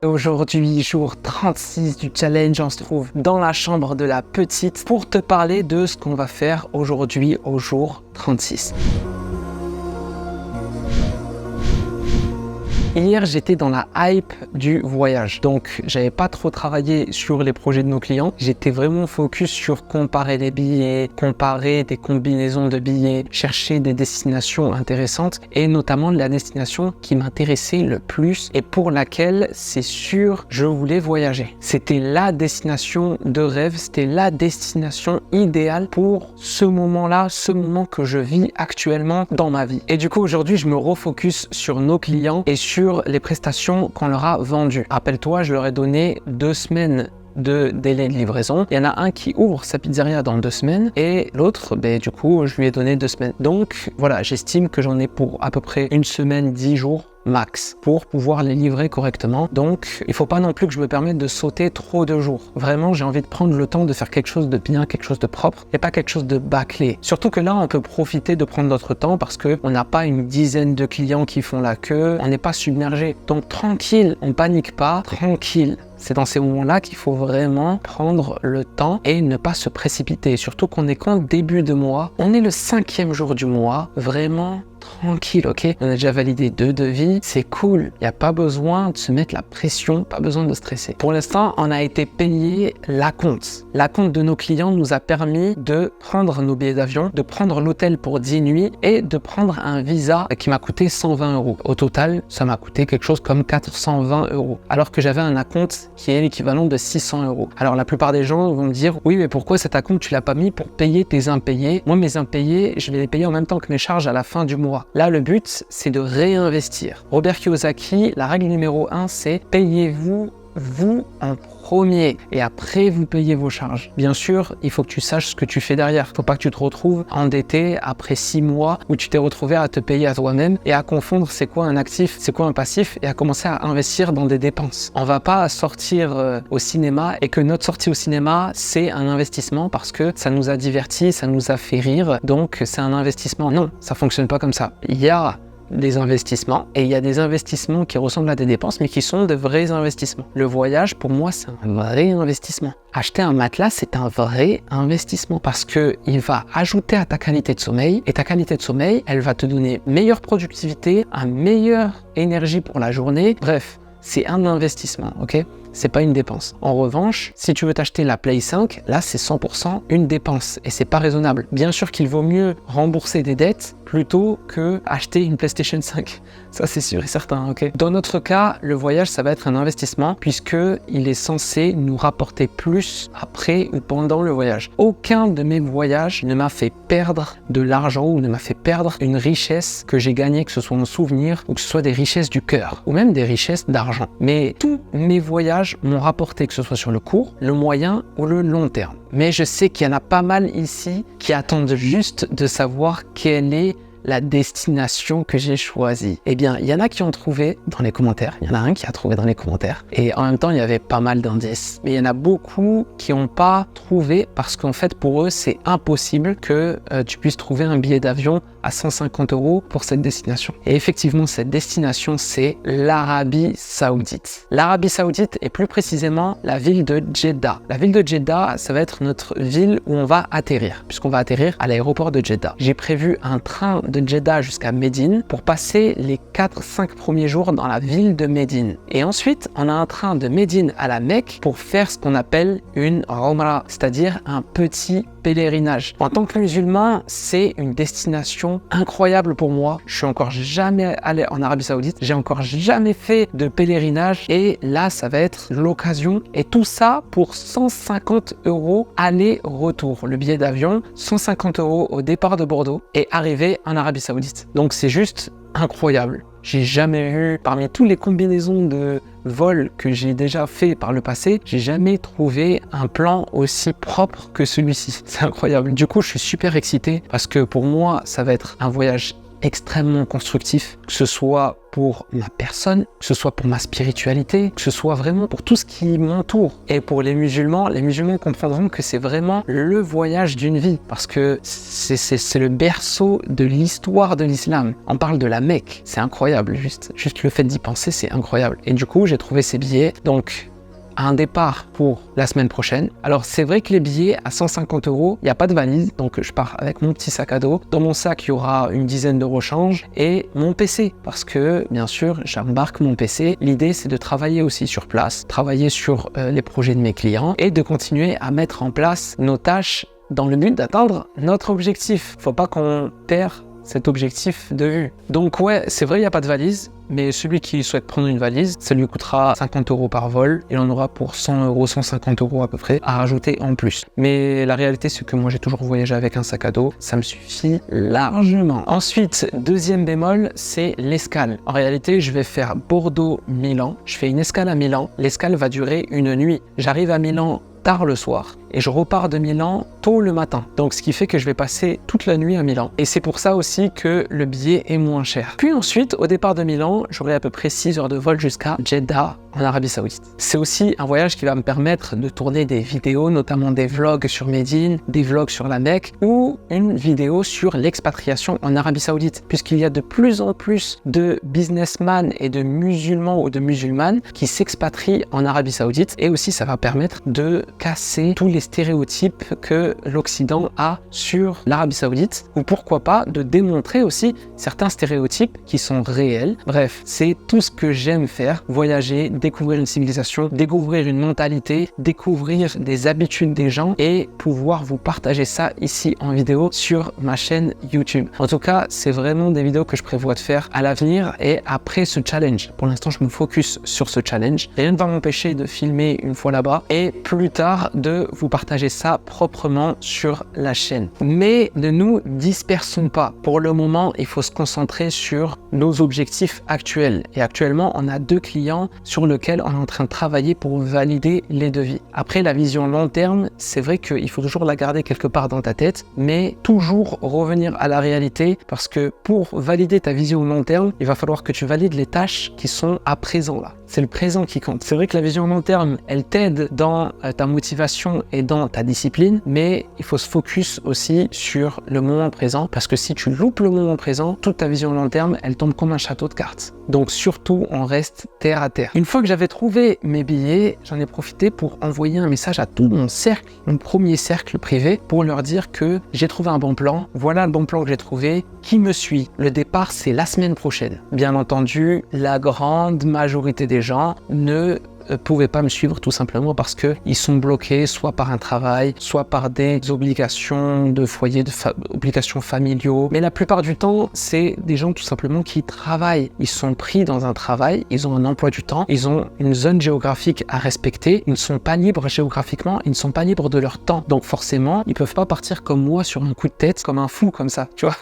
Aujourd'hui, jour 36 du challenge, on se trouve dans la chambre de la petite pour te parler de ce qu'on va faire aujourd'hui au jour 36. Hier, j'étais dans la hype du voyage, donc j'avais pas trop travaillé sur les projets de nos clients. J'étais vraiment focus sur comparer les billets, comparer des combinaisons de billets, chercher des destinations intéressantes et notamment la destination qui m'intéressait le plus et pour laquelle c'est sûr je voulais voyager. C'était la destination de rêve, c'était la destination idéale pour ce moment-là, ce moment que je vis actuellement dans ma vie. Et du coup, aujourd'hui, je me refocus sur nos clients et sur les prestations qu'on leur a vendues. Rappelle-toi, je leur ai donné 2 semaines de délai de livraison. Il y en a un qui ouvre sa pizzeria dans 2 semaines et l'autre, du coup, je lui ai donné 2 semaines. Donc voilà, j'estime que j'en ai pour à peu près 1 semaine, 10 jours max pour pouvoir les livrer correctement. Donc il faut pas non plus que je me permette de sauter trop de jours. Vraiment, j'ai envie de prendre le temps de faire quelque chose de bien, quelque chose de propre et pas quelque chose de bâclé. Surtout que là, on peut profiter de prendre notre temps parce que on n'a pas une dizaine de clients qui font la queue, on n'est pas submergé. Donc tranquille, on panique pas, tranquille. C'est dans ces moments-là qu'il faut vraiment prendre le temps et ne pas se précipiter. Surtout qu'on est qu'en début de mois. On est le 5e jour du mois. Vraiment tranquille, ok? On a déjà validé 2 devis. C'est cool. Il n'y a pas besoin de se mettre la pression, pas besoin de stresser. Pour l'instant, on a été payé l'acompte. L'acompte de nos clients nous a permis de prendre nos billets d'avion, de prendre l'hôtel pour 10 nuits et de prendre un visa qui m'a coûté 120 €. Au total, ça m'a coûté quelque chose comme 420 €. Alors que j'avais un acompte qui est l'équivalent de 600 €. Alors la plupart des gens vont me dire oui, mais pourquoi cet acompte tu l'as pas mis pour payer tes impayés? Moi, mes impayés, je vais les payer en même temps que mes charges à la fin du mois. Là, le but, c'est de réinvestir. Robert Kiyosaki, la règle numéro 1, c'est payez-vous en premier et après vous payez vos charges. Bien sûr, il faut que tu saches ce que tu fais derrière. Il ne faut pas que tu te retrouves endetté après 6 mois où tu t'es retrouvé à te payer à toi-même et à confondre c'est quoi un actif, c'est quoi un passif et à commencer à investir dans des dépenses. On va pas sortir au cinéma et que notre sortie au cinéma c'est un investissement parce que ça nous a divertis, ça nous a fait rire, donc c'est un investissement. Non, ça fonctionne pas comme ça. Il y a des investissements et il y a des investissements qui ressemblent à des dépenses mais qui sont de vrais investissements. Le voyage pour moi c'est un vrai investissement. Acheter un matelas c'est un vrai investissement parce que il va ajouter à ta qualité de sommeil et ta qualité de sommeil elle va te donner meilleure productivité, une meilleure énergie pour la journée. Bref, c'est un investissement, ok? C'est pas une dépense. En revanche, si tu veux t'acheter la Play 5, là c'est 100% une dépense et c'est pas raisonnable. Bien sûr qu'il vaut mieux rembourser des dettes plutôt que acheter une PlayStation 5. Ça c'est sûr et certain, ok? Dans notre cas, le voyage ça va être un investissement puisque il est censé nous rapporter plus après ou pendant le voyage. Aucun de mes voyages ne m'a fait perdre de l'argent ou ne m'a fait perdre une richesse que j'ai gagnée, que ce soit un souvenir ou que ce soit des richesses du cœur ou même des richesses d'argent. Mais tous mes voyages m'ont rapporté, que ce soit sur le court, le moyen ou le long terme. Mais je sais qu'il y en a pas mal ici qui attendent juste de savoir quelle est la destination que j'ai choisie. Eh bien, il y en a qui ont trouvé dans les commentaires. Il y en a un qui a trouvé dans les commentaires. Et en même temps, il y avait pas mal d'indices. Mais il y en a beaucoup qui n'ont pas trouvé parce qu'en fait, pour eux, c'est impossible que tu puisses trouver un billet d'avion à 150 € pour cette destination. Et effectivement, cette destination, c'est l'Arabie Saoudite. L'Arabie Saoudite et plus précisément la ville de Jeddah. La ville de Jeddah, ça va être notre ville où on va atterrir, puisqu'on va atterrir à l'aéroport de Jeddah. J'ai prévu un train de Jeddah jusqu'à Médine pour passer les 4-5 premiers jours dans la ville de Médine. Et ensuite, on a un train de Médine à la Mecque pour faire ce qu'on appelle une Umrah, c'est-à-dire un petit pèlerinage. En tant que musulman, c'est une destination incroyable pour moi. Je suis encore jamais allé en Arabie Saoudite, j'ai encore jamais fait de pèlerinage et là, ça va être l'occasion. Et tout ça pour 150 € aller-retour. Le billet d'avion, 150 € au départ de Bordeaux et arriver en Arabie Saoudite. Donc c'est juste incroyable. J'ai jamais eu, parmi toutes les combinaisons de vols que j'ai déjà fait par le passé, j'ai jamais trouvé un plan aussi propre que celui-ci. C'est incroyable. Du coup, je suis super excité parce que pour moi, ça va être un voyage extrêmement constructif, que ce soit pour ma personne, que ce soit pour ma spiritualité, que ce soit vraiment pour tout ce qui m'entoure. Et pour les musulmans comprendront que c'est vraiment le voyage d'une vie, parce que c'est le berceau de l'histoire de l'islam. On parle de la Mecque, c'est incroyable, juste le fait d'y penser, c'est incroyable. Et du coup, j'ai trouvé ces billets, donc un départ pour la semaine prochaine. Alors c'est vrai que les billets à 150 €, il n'y a pas de valise, donc je pars avec mon petit sac à dos. Dans mon sac, il y aura une dizaine de rechange et mon PC, parce que bien sûr, j'embarque mon PC. L'idée, c'est de travailler aussi sur place, travailler sur les projets de mes clients et de continuer à mettre en place nos tâches dans le but d'atteindre notre objectif. Faut pas qu'on perd cet objectif de vue. Donc ouais, c'est vrai, il n'y a pas de valise, mais celui qui souhaite prendre une valise, ça lui coûtera 50 € par vol, et on aura pour 100 €, 150 € à peu près à rajouter en plus. Mais la réalité, c'est que moi j'ai toujours voyagé avec un sac à dos, ça me suffit largement. Ensuite, deuxième bémol, c'est l'escale. En réalité, je vais faire Bordeaux-Milan, je fais une escale à Milan, l'escale va durer une nuit. J'arrive à Milan tard le soir et je repars de Milan tôt le matin. Donc ce qui fait que je vais passer toute la nuit à Milan. Et c'est pour ça aussi que le billet est moins cher. Puis ensuite, au départ de Milan, j'aurai à peu près 6 heures de vol jusqu'à Jeddah en Arabie Saoudite. C'est aussi un voyage qui va me permettre de tourner des vidéos, notamment des vlogs sur Médine, des vlogs sur la Mecque ou une vidéo sur l'expatriation en Arabie Saoudite, puisqu'il y a de plus en plus de businessmen et de musulmans ou de musulmanes qui s'expatrient en Arabie Saoudite. Et aussi, ça va permettre de casser tous les stéréotypes que l'Occident a sur l'Arabie Saoudite, ou pourquoi pas de démontrer aussi certains stéréotypes qui sont réels. Bref, c'est tout ce que j'aime faire, voyager, découvrir une civilisation, découvrir une mentalité, découvrir des habitudes des gens et pouvoir vous partager ça ici en vidéo sur ma chaîne YouTube. En tout cas, c'est vraiment des vidéos que je prévois de faire à l'avenir et après ce challenge. Pour l'instant, je me focus sur ce challenge. Rien ne va m'empêcher de filmer une fois là-bas et plus tard de vous partager ça proprement sur la chaîne. Mais ne nous dispersons pas. Pour le moment, il faut se concentrer sur nos objectifs actuels. Et actuellement, on a 2 clients sur lesquels on est en train de travailler pour valider les devis. Après, la vision long terme, c'est vrai qu'il faut toujours la garder quelque part dans ta tête, mais toujours revenir à la réalité, parce que pour valider ta vision long terme, il va falloir que tu valides les tâches qui sont à présent là. C'est le présent qui compte. C'est vrai que la vision long terme, elle t'aide dans ta motivation et dans ta discipline, mais il faut se focus aussi sur le moment présent, parce que si tu loupes le moment présent, toute ta vision long terme, elle tombe comme un château de cartes. Donc surtout, on reste terre à terre. Une fois que j'avais trouvé mes billets, j'en ai profité pour envoyer un message à tout mon cercle, mon premier cercle privé, pour leur dire que j'ai trouvé un bon plan. Voilà le bon plan que j'ai trouvé. Qui me suit? Le départ, c'est la semaine prochaine. Bien entendu, la grande majorité des gens ne pouvaient pas me suivre tout simplement parce qu'ils sont bloqués soit par un travail, soit par des obligations de foyer, obligations familiaux. Mais la plupart du temps, c'est des gens tout simplement qui travaillent. Ils sont pris dans un travail, ils ont un emploi du temps, ils ont une zone géographique à respecter, ils ne sont pas libres géographiquement, ils ne sont pas libres de leur temps. Donc forcément, ils peuvent pas partir comme moi sur un coup de tête, comme un fou comme ça, tu vois.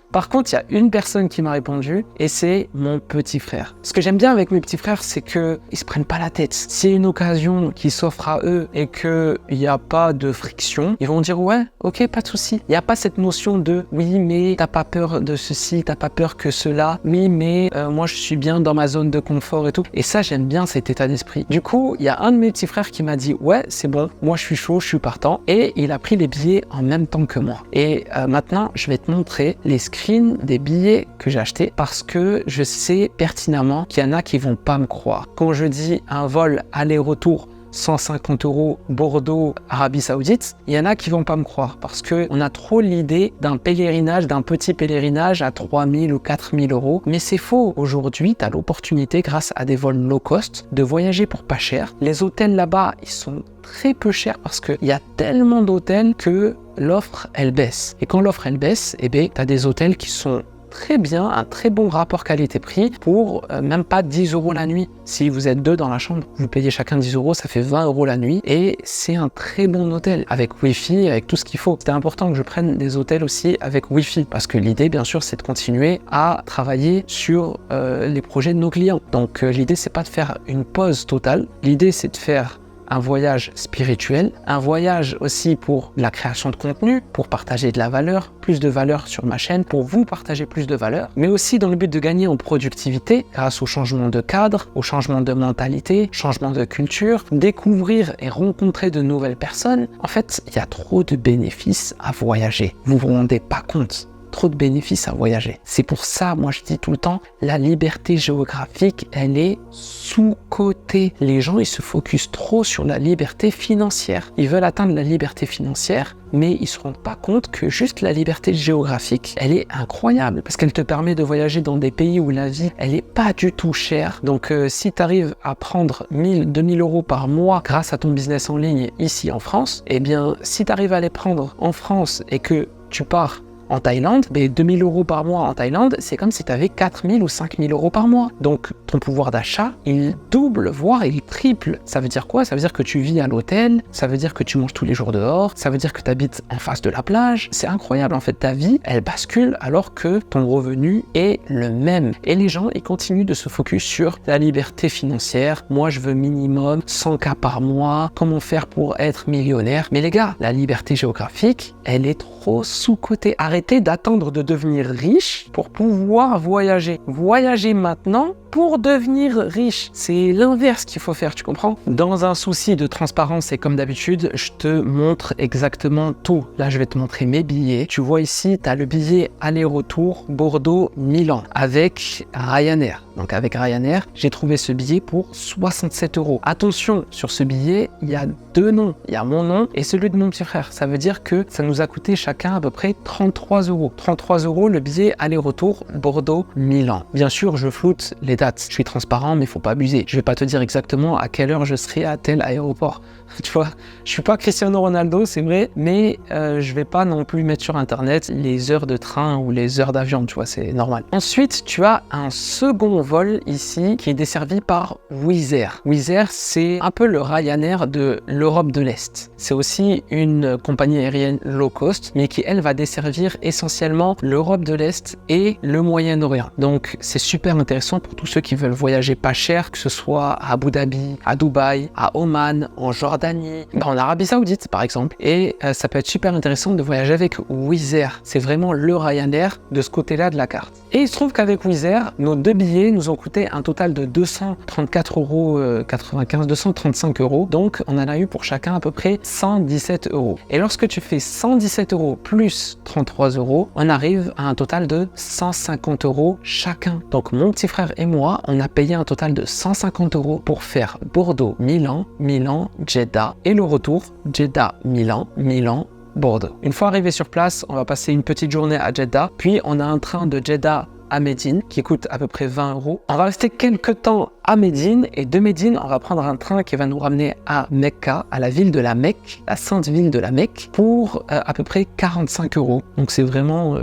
Par contre, il y a une personne qui m'a répondu et c'est mon petit frère. Ce que j'aime bien avec mes petits frères, c'est qu'ils se prennent pas la tête. S'il y a une occasion qui s'offre à eux et qu'il n'y a pas de friction, ils vont dire ouais, ok, pas de souci. Il n'y a pas cette notion de oui, mais t'as pas peur de ceci, t'as pas peur que cela. Oui, mais moi je suis bien dans ma zone de confort et tout. Et ça, j'aime bien cet état d'esprit. Du coup, il y a un de mes petits frères qui m'a dit ouais, c'est bon, moi je suis chaud, je suis partant. Et il a pris les billets en même temps que moi. Et maintenant, je vais te montrer les screens des billets que j'ai achetés parce que je sais pertinemment qu'il y en a qui vont pas me croire. Quand je dis un vol aller-retour 150 € Bordeaux, Arabie Saoudite, il y en a qui vont pas me croire parce que on a trop l'idée d'un pèlerinage, d'un petit pèlerinage à 3000 ou 4000 €. Mais c'est faux. Aujourd'hui, tu as l'opportunité, grâce à des vols low cost, de voyager pour pas cher. Les hôtels là-bas, ils sont très peu chers parce qu'il y a tellement d'hôtels que l'offre, elle baisse. Et quand l'offre, elle baisse, eh bien, tu as des hôtels qui sont très bien, un très bon rapport qualité-prix pour même pas 10 € la nuit. Si vous êtes 2 dans la chambre, vous payez chacun 10 €, ça fait 20 € la nuit et c'est un très bon hôtel avec Wi-Fi, avec tout ce qu'il faut. C'était important que je prenne des hôtels aussi avec Wi-Fi parce que l'idée, bien sûr, c'est de continuer à travailler sur les projets de nos clients. Donc l'idée, c'est pas de faire une pause totale. L'idée, c'est de faire un voyage spirituel, un voyage aussi pour la création de contenu, pour partager de la valeur, plus de valeur sur ma chaîne, pour vous partager plus de valeur, mais aussi dans le but de gagner en productivité grâce au changement de cadre, au changement de mentalité, changement de culture, découvrir et rencontrer de nouvelles personnes. En fait, il y a trop de bénéfices à voyager. Vous vous rendez pas compte. Trop de bénéfices à voyager. C'est pour ça, moi je dis tout le temps, la liberté géographique, elle est sous-cotée. Les gens, ils se focusent trop sur la liberté financière. Ils veulent atteindre la liberté financière, mais ils ne se rendent pas compte que juste la liberté géographique, elle est incroyable parce qu'elle te permet de voyager dans des pays où la vie, elle n'est pas du tout chère. Donc si tu arrives à prendre 1000, 2000 euros par mois grâce à ton business en ligne ici en France, eh bien si tu arrives à les prendre en France et que tu pars en Thaïlande, 2000 euros par mois en Thaïlande, c'est comme si tu avais 4000 ou 5000 euros par mois. Donc, ton pouvoir d'achat, il double, voire il triple. Ça veut dire quoi? Ça veut dire que tu vis à l'hôtel, ça veut dire que tu manges tous les jours dehors, ça veut dire que tu habites en face de la plage. C'est incroyable, en fait, ta vie, elle bascule alors que ton revenu est le même. Et les gens, ils continuent de se focus sur la liberté financière. Moi, je veux minimum 100K par mois. Comment faire pour être millionnaire? Mais les gars, la liberté géographique, elle est trop sous-cotée. Arrêtez d'attendre de devenir riche pour pouvoir voyager. Voyager maintenant pour devenir riche. C'est l'inverse qu'il faut faire, tu comprends? Dans un souci de transparence et comme d'habitude, je te montre exactement tout. Là, je vais te montrer mes billets. Tu vois ici, tu as le billet aller-retour Bordeaux-Milan avec Ryanair. Donc avec Ryanair, j'ai trouvé ce billet pour 67 euros. Attention, sur ce billet, il y a deux noms. Il y a mon nom et celui de mon petit frère. Ça veut dire que ça nous a coûté chacun à peu près 33 euros. 33 euros le billet aller-retour Bordeaux-Milan. Bien sûr, je floute les dates. Je suis transparent, mais il faut pas abuser. Je vais pas te dire exactement à quelle heure je serai à tel aéroport. Tu vois, je suis pas Cristiano Ronaldo, c'est vrai, mais je vais pas non plus mettre sur internet les heures de train ou les heures d'avion, tu vois, c'est normal. Ensuite, tu as un second vol ici qui est desservi par Wizz Air. Wizz Air, c'est un peu le Ryanair de l'Europe de l'Est. C'est aussi une compagnie aérienne low cost, mais qui, elle, va desservir essentiellement l'Europe de l'Est et le Moyen-Orient. Donc, c'est super intéressant pour tous ceux qui veulent voyager pas cher, que ce soit à Abu Dhabi, à Dubaï, à Oman, en Jordanie, en Arabie Saoudite par exemple. Et ça peut être super intéressant de voyager avec Wizz Air. C'est vraiment le Ryanair de ce côté-là de la carte. Et il se trouve qu'avec Wizz Air, nos deux billets nous ont coûté un total de 234,95 €, 235 euros. Donc on en a eu pour chacun à peu près 117 euros. Et lorsque tu fais 117 euros plus 33 euros, on arrive à un total de 150 euros chacun. Donc mon petit frère et moi, on a payé un total de 150 euros pour faire Bordeaux-Milan, Milan-Jeddah et le retour Jeddah-Milan, Milan-Bordeaux. Une fois arrivé sur place, on va passer une petite journée à Jeddah, puis on a un train de Jeddah à Médine qui coûte à peu près 20 euros. On va rester quelques temps à Médine et de Médine, on va prendre un train qui va nous ramener à Mecca, à la ville de la Mecque, la sainte ville de la Mecque, pour à peu près 45 euros. Donc c'est vraiment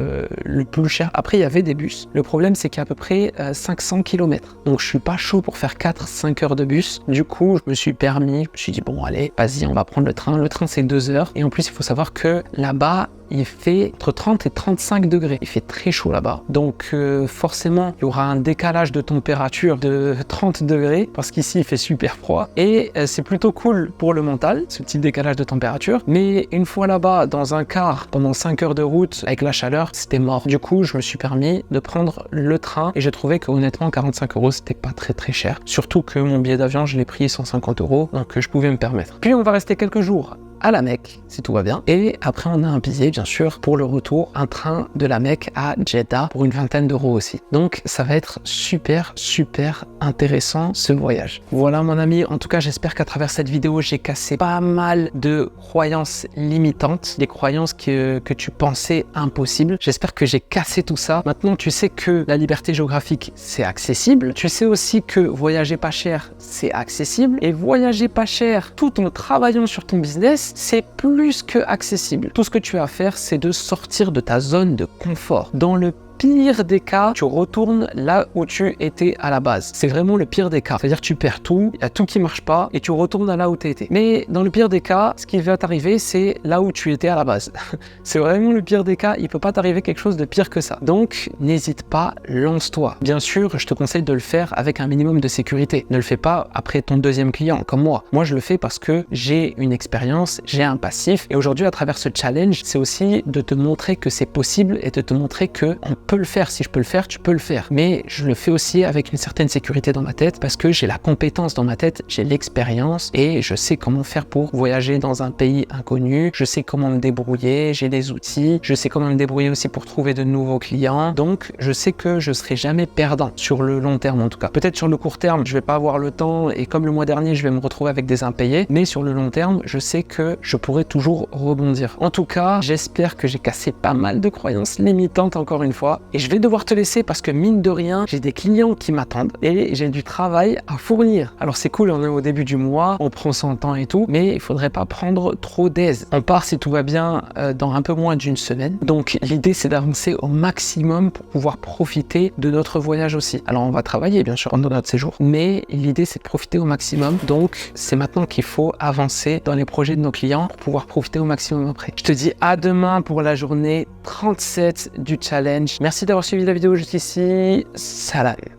le plus cher. Après, il y avait des bus. Le problème, c'est qu'il y a à peu près 500 km. Donc je suis pas chaud pour faire 4-5 heures de bus. Du coup, je me suis dit bon allez, vas-y, on va prendre le train. Le train, c'est 2 heures. Et en plus, il faut savoir que là-bas, il fait entre 30 et 35 degrés. Il fait très chaud là-bas. Donc forcément, il y aura un décalage de température de 30 degrés parce qu'ici, il fait super froid. Et c'est plutôt cool pour le mental, ce petit décalage de température. Mais une fois là-bas, dans un car, pendant 5 heures de route, avec la chaleur, c'était mort. Du coup, je me suis permis de prendre le train et j'ai trouvé que honnêtement, 45 euros, c'était pas très cher. Surtout que mon billet d'avion, je l'ai pris 150 euros, donc je pouvais me permettre. Puis on va rester quelques jours à la Mecque, si tout va bien. Et après, on a un billet, bien sûr, pour le retour, un train de la Mecque à Jeddah pour une vingtaine d'euros aussi. Donc, ça va être super intéressant, ce voyage. Voilà, mon ami. En tout cas, j'espère qu'à travers cette vidéo, j'ai cassé pas mal de croyances limitantes, des croyances que tu pensais impossibles. J'espère que j'ai cassé tout ça. Maintenant, tu sais que la liberté géographique, c'est accessible. Tu sais aussi que voyager pas cher, c'est accessible. Et voyager pas cher tout en travaillant sur ton business, c'est plus que accessible. Tout ce que tu as à faire, c'est de sortir de ta zone de confort. Dans le pire des cas, tu retournes là où tu étais à la base. C'est vraiment le pire des cas. C'est-à-dire que tu perds tout, il y a tout qui marche pas et tu retournes à là où tu étais. Mais dans le pire des cas, ce qui va t'arriver, c'est là où tu étais à la base. C'est vraiment le pire des cas, il peut pas t'arriver quelque chose de pire que ça. Donc, n'hésite pas, lance-toi. Bien sûr, je te conseille de le faire avec un minimum de sécurité. Ne le fais pas après ton deuxième client, comme moi. Moi, je le fais parce que j'ai une expérience, j'ai un passif. Et aujourd'hui, à travers ce challenge, c'est aussi de te montrer que c'est possible et de te montrer que on peut le faire. Si je peux le faire, tu peux le faire. Mais je le fais aussi avec une certaine sécurité dans ma tête parce que j'ai la compétence dans ma tête, j'ai l'expérience et je sais comment faire pour voyager dans un pays inconnu. Je sais comment me débrouiller, j'ai des outils. Je sais comment me débrouiller aussi pour trouver de nouveaux clients. Donc, je sais que je serai jamais perdant sur le long terme en tout cas. Peut-être sur le court terme, je vais pas avoir le temps et comme le mois dernier, je vais me retrouver avec des impayés. Mais sur le long terme, je sais que je pourrai toujours rebondir. En tout cas, j'espère que j'ai cassé pas mal de croyances limitantes encore une fois. Et je vais devoir te laisser parce que mine de rien, j'ai des clients qui m'attendent et j'ai du travail à fournir. Alors c'est cool, on est au début du mois, on prend son temps et tout, mais il faudrait pas prendre trop d'aise. On part si tout va bien dans un peu moins d'une semaine. Donc l'idée c'est d'avancer au maximum pour pouvoir profiter de notre voyage aussi. Alors on va travailler bien sûr pendant notre séjour, mais l'idée c'est de profiter au maximum. Donc c'est maintenant qu'il faut avancer dans les projets de nos clients pour pouvoir profiter au maximum après. Je te dis à demain pour la journée 37 du challenge. Merci d'avoir suivi la vidéo jusqu'ici. Salam.